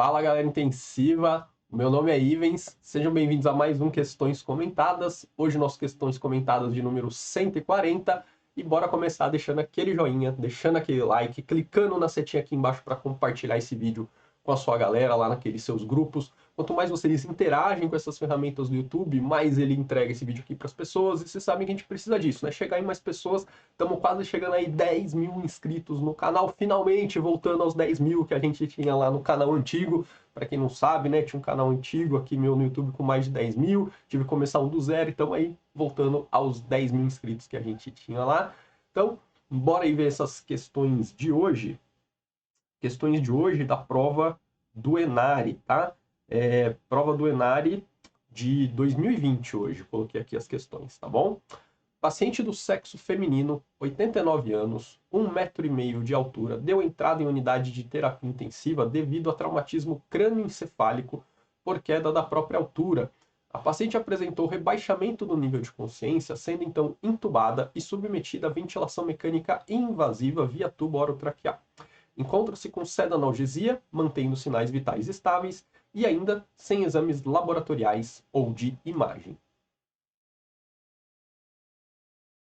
Fala, galera intensiva. Meu nome é Ivens. Sejam bem-vindos a mais um Questões Comentadas. Hoje, nosso Questões Comentadas de número 140. E bora começar deixando aquele joinha, deixando aquele like, clicando na setinha aqui embaixo para compartilhar esse vídeo com a sua galera lá naqueles seus grupos. Quanto mais vocês interagem com essas ferramentas do YouTube, mais ele entrega esse vídeo aqui para as pessoas. E vocês sabem que a gente precisa disso, né? Chegar em mais pessoas. Estamos quase chegando aí 10 mil inscritos no canal. Finalmente voltando aos 10 mil que a gente tinha lá no canal antigo. Para quem não sabe, né? Tinha um canal antigo aqui meu no YouTube com mais de 10 mil. Tive que começar um do zero. Então aí voltando aos 10 mil inscritos que a gente tinha lá. Então, bora aí ver essas questões de hoje. Questões de hoje da prova do Enari, tá? Prova do Enari de 2020 hoje. Coloquei aqui as questões, tá bom? Paciente do sexo feminino, 89 anos, 1,5 m de altura, deu entrada em unidade de terapia intensiva devido a traumatismo crânioencefálico por queda da própria altura. A paciente apresentou rebaixamento do nível de consciência, sendo então intubada e submetida à ventilação mecânica invasiva via tubo orotraqueal. Encontra-se com sedanalgesia, mantendo sinais vitais estáveis e ainda sem exames laboratoriais ou de imagem.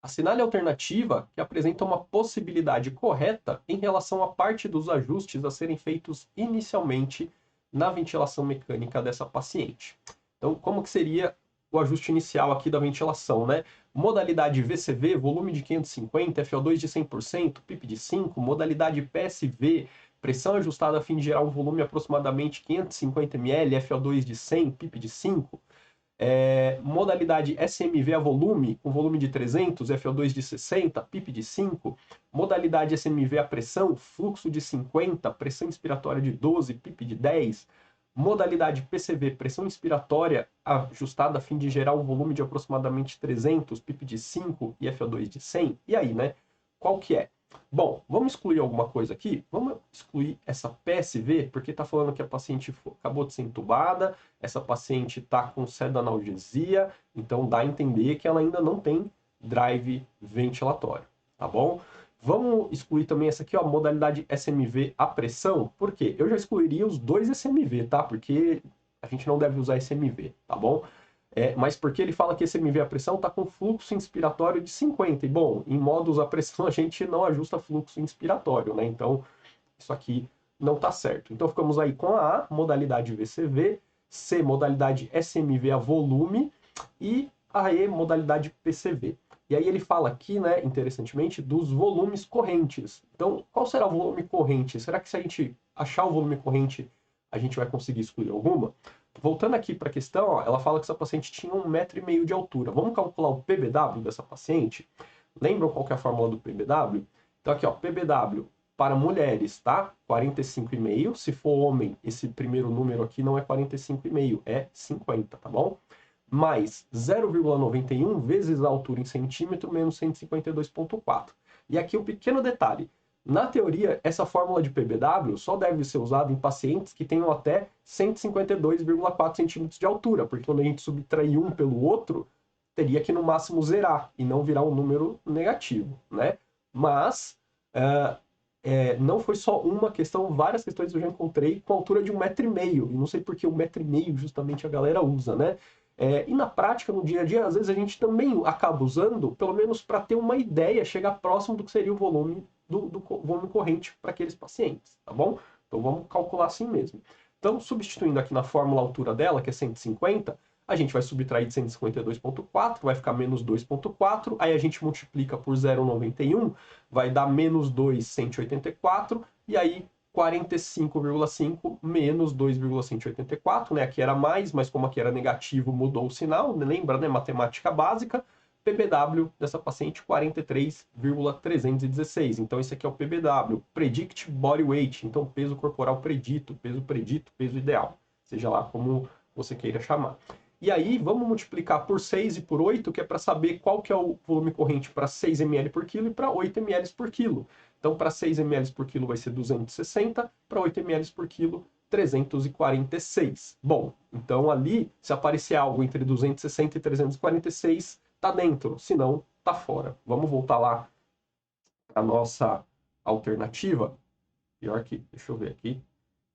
Assinale a alternativa que apresenta uma possibilidade correta em relação à parte dos ajustes a serem feitos inicialmente na ventilação mecânica dessa paciente. Então, como que seria o ajuste inicial aqui da ventilação, né? Modalidade VCV, volume de 550, FO2 de 100%, PIP de 5, modalidade PSV, pressão ajustada a fim de gerar um volume aproximadamente 550 ml, FO2 de 100, PIP de 5, modalidade SMV a volume, com volume de 300, FO2 de 60, PIP de 5, modalidade SMV a pressão, fluxo de 50, pressão inspiratória de 12, PIP de 10, modalidade PCV, pressão inspiratória ajustada a fim de gerar um volume de aproximadamente 300, PIP de 5 e FO2 de 100, e aí, né? Qual que é? Bom, vamos excluir alguma coisa aqui? Vamos excluir essa PSV, porque está falando que a paciente acabou de ser entubada, essa paciente está com sedanalgesia, então dá a entender que ela ainda não tem drive ventilatório, tá bom? Vamos excluir também essa aqui, ó, modalidade SMV a pressão, por quê? Eu já excluiria os dois SMV, tá? Porque a gente não deve usar SMV, tá bom? Mas porque ele fala que SMV a pressão está com fluxo inspiratório de 50. E, bom, em modos a pressão a gente não ajusta fluxo inspiratório, né? Então, isso aqui não está certo. Então, ficamos aí com a A, modalidade VCV, C, modalidade SMV a volume e a E, modalidade PCV. E aí ele fala aqui, né, interessantemente, dos volumes correntes. Então, qual será o volume corrente? Será que se a gente achar o volume corrente, a gente vai conseguir excluir alguma? Voltando aqui para a questão, ó, ela fala que essa paciente tinha 1,5 m de altura. Vamos calcular o PBW dessa paciente? Lembram qual que é a fórmula do PBW? Então aqui, ó, PBW para mulheres, tá? 45,5. Se for homem, esse primeiro número aqui não é 45,5, é 50, tá bom? Mais 0,91 vezes a altura em centímetro menos 152,4. E aqui um pequeno detalhe. Na teoria, essa fórmula de PBW só deve ser usada em pacientes que tenham até 152,4 centímetros de altura, porque quando a gente subtrair um pelo outro, teria que no máximo zerar e não virar um número negativo, né? Mas não foi só uma questão, várias questões eu já encontrei com altura de 1,5 m, e não sei por que 1,5 m justamente a galera usa, né? E na prática, no dia a dia, às vezes a gente também acaba usando, pelo menos para ter uma ideia, chegar próximo do que seria o volume do volume corrente para aqueles pacientes, tá bom? Então vamos calcular assim mesmo. Então, substituindo aqui na fórmula a altura dela, que é 150, a gente vai subtrair de 152,4, vai ficar menos 2,4, aí a gente multiplica por 0,91, vai dar menos 2,184, e aí 45,5 menos 2,184, né? Aqui era mais, mas como aqui era negativo, mudou o sinal, lembra, né? Matemática básica. PBW dessa paciente 43,316. Então esse aqui é o PBW, Predict Body Weight, então peso corporal predito, peso ideal, seja lá como você queira chamar. E aí vamos multiplicar por 6 e por 8, que é para saber qual que é o volume corrente para 6 ml por quilo e para 8 ml por quilo. Então para 6 ml por quilo vai ser 260, para 8 ml por quilo 346. Bom, então ali, se aparecer algo entre 260 e 346, tá dentro, senão tá fora. Vamos voltar lá para a nossa alternativa. Pior que, deixa eu ver aqui.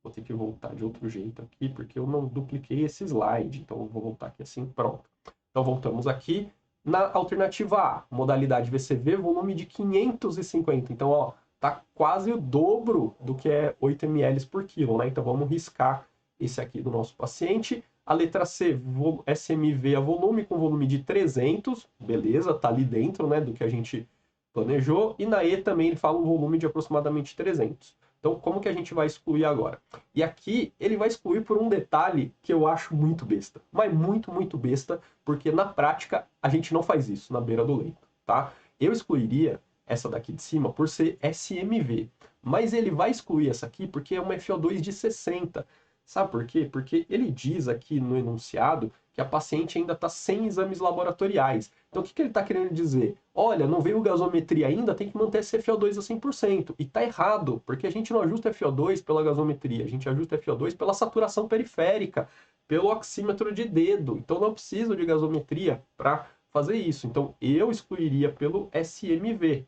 Vou ter que voltar de outro jeito aqui, porque eu não dupliquei esse slide. Então, eu vou voltar aqui assim, pronto. Então, voltamos aqui. Na alternativa A, modalidade VCV, volume de 550. Então, ó, tá quase o dobro do que é 8 ml por quilo, né? Então, vamos riscar esse aqui do nosso paciente. A letra C, SMV a volume, com volume de 300. Beleza, tá ali dentro, né, do que a gente planejou. E na E também ele fala um volume de aproximadamente 300. Então, como que a gente vai excluir agora? E aqui ele vai excluir por um detalhe que eu acho muito besta. Mas muito, muito besta, porque na prática a gente não faz isso na beira do leito, tá? Eu excluiria essa daqui de cima por ser SMV. Mas ele vai excluir essa aqui porque é uma FO2 de 60. Sabe por quê? Porque ele diz aqui no enunciado que a paciente ainda está sem exames laboratoriais. Então, o que ele está querendo dizer? Olha, não veio gasometria ainda, tem que manter esse FO2 a 100%. E está errado, porque a gente não ajusta FO2 pela gasometria, a gente ajusta FO2 pela saturação periférica, pelo oxímetro de dedo. Então, não preciso de gasometria para fazer isso. Então, eu excluiria pelo SMV.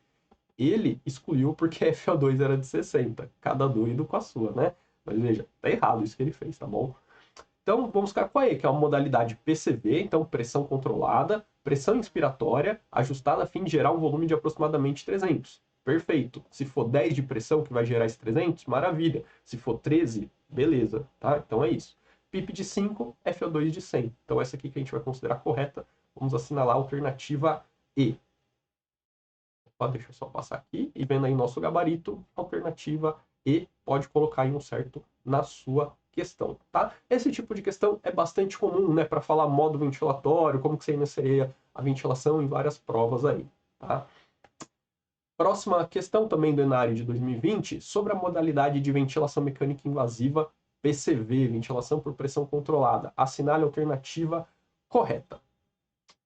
Ele excluiu porque a FO2 era de 60. Cada doido com a sua, né? Mas veja, tá errado isso que ele fez, tá bom? Então, vamos ficar com a E, que é uma modalidade PCV, então pressão controlada, pressão inspiratória, ajustada a fim de gerar um volume de aproximadamente 300. Perfeito. Se for 10 de pressão, que vai gerar esses 300, maravilha. Se for 13, beleza, tá? Então é isso. PIP de 5, FO2 de 100. Então essa aqui que a gente vai considerar correta. Vamos assinalar a alternativa E. Opa, deixa eu só passar aqui. E vendo aí nosso gabarito, alternativa E, pode colocar aí um certo na sua questão, tá? Esse tipo de questão é bastante comum, né, para falar modo ventilatório, como que você iniciaria a ventilação em várias provas aí, tá? Próxima questão também do Enário de 2020, sobre a modalidade de ventilação mecânica invasiva PCV, ventilação por pressão controlada. Assinale a alternativa correta.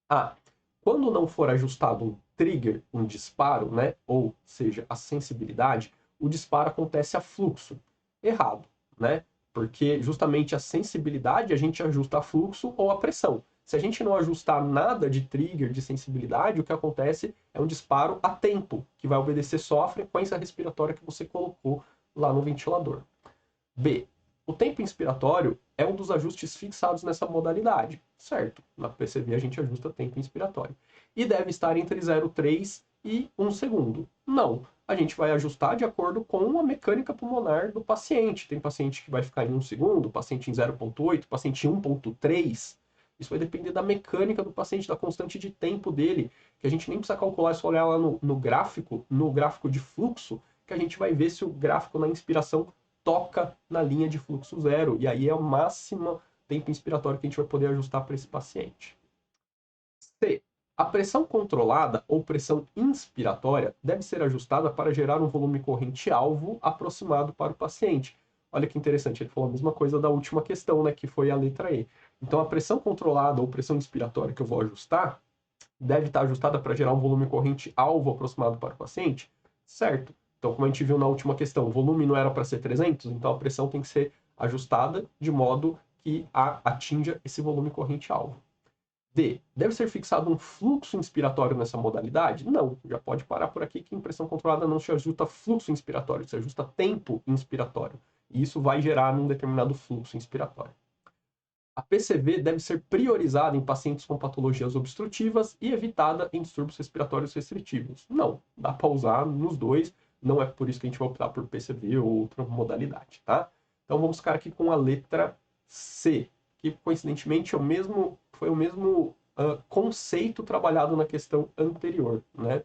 A. Quando não for ajustado um trigger, um disparo, né, ou seja, a sensibilidade, o disparo acontece a fluxo. Errado, né? Porque justamente a sensibilidade a gente ajusta a fluxo ou a pressão. Se a gente não ajustar nada de trigger, de sensibilidade, o que acontece é um disparo a tempo, que vai obedecer só à frequência respiratória que você colocou lá no ventilador. B. O tempo inspiratório é um dos ajustes fixados nessa modalidade, certo? Na PCV a gente ajusta tempo inspiratório. E deve estar entre 0,3 e 1 segundo. Não, a gente vai ajustar de acordo com a mecânica pulmonar do paciente. Tem paciente que vai ficar em 1 segundo, paciente em 0,8, paciente em 1,3. Isso vai depender da mecânica do paciente, da constante de tempo dele, que a gente nem precisa calcular, é só olhar lá no gráfico de fluxo, que a gente vai ver se o gráfico na inspiração toca na linha de fluxo zero. E aí é o máximo tempo inspiratório que a gente vai poder ajustar para esse paciente. C. A pressão controlada ou pressão inspiratória deve ser ajustada para gerar um volume corrente alvo aproximado para o paciente. Olha que interessante, ele falou a mesma coisa da última questão, né, que foi a letra E. Então, a pressão controlada ou pressão inspiratória que eu vou ajustar deve estar ajustada para gerar um volume corrente alvo aproximado para o paciente? Certo. Então, como a gente viu na última questão, o volume não era para ser 300, então a pressão tem que ser ajustada de modo que atinja esse volume corrente alvo. D. Deve ser fixado um fluxo inspiratório nessa modalidade? Não, já pode parar por aqui que em pressão controlada não se ajusta fluxo inspiratório, se ajusta tempo inspiratório. E isso vai gerar um determinado fluxo inspiratório. A PCV deve ser priorizada em pacientes com patologias obstrutivas e evitada em distúrbios respiratórios restritivos. Não, dá para usar nos dois, não é por isso que a gente vai optar por PCV ou outra modalidade, tá? Então vamos ficar aqui com a letra C, que coincidentemente foi o mesmo conceito trabalhado na questão anterior, né?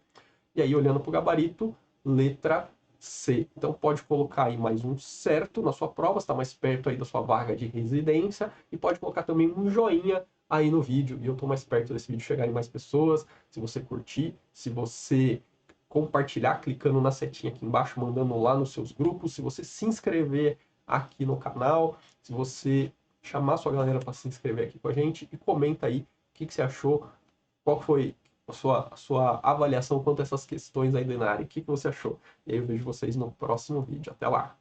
E aí, olhando para o gabarito, letra C. Então, pode colocar aí mais um certo na sua prova, está mais perto aí da sua vaga de residência, e pode colocar também um joinha aí no vídeo, e eu estou mais perto desse vídeo chegar em mais pessoas, se você curtir, se você compartilhar, clicando na setinha aqui embaixo, mandando lá nos seus grupos, se você se inscrever aqui no canal, se você chamar sua galera para se inscrever aqui com a gente, e comenta aí o que você achou, qual foi a sua avaliação quanto a essas questões aí do Inari. O que você achou? E aí eu vejo vocês no próximo vídeo. Até lá!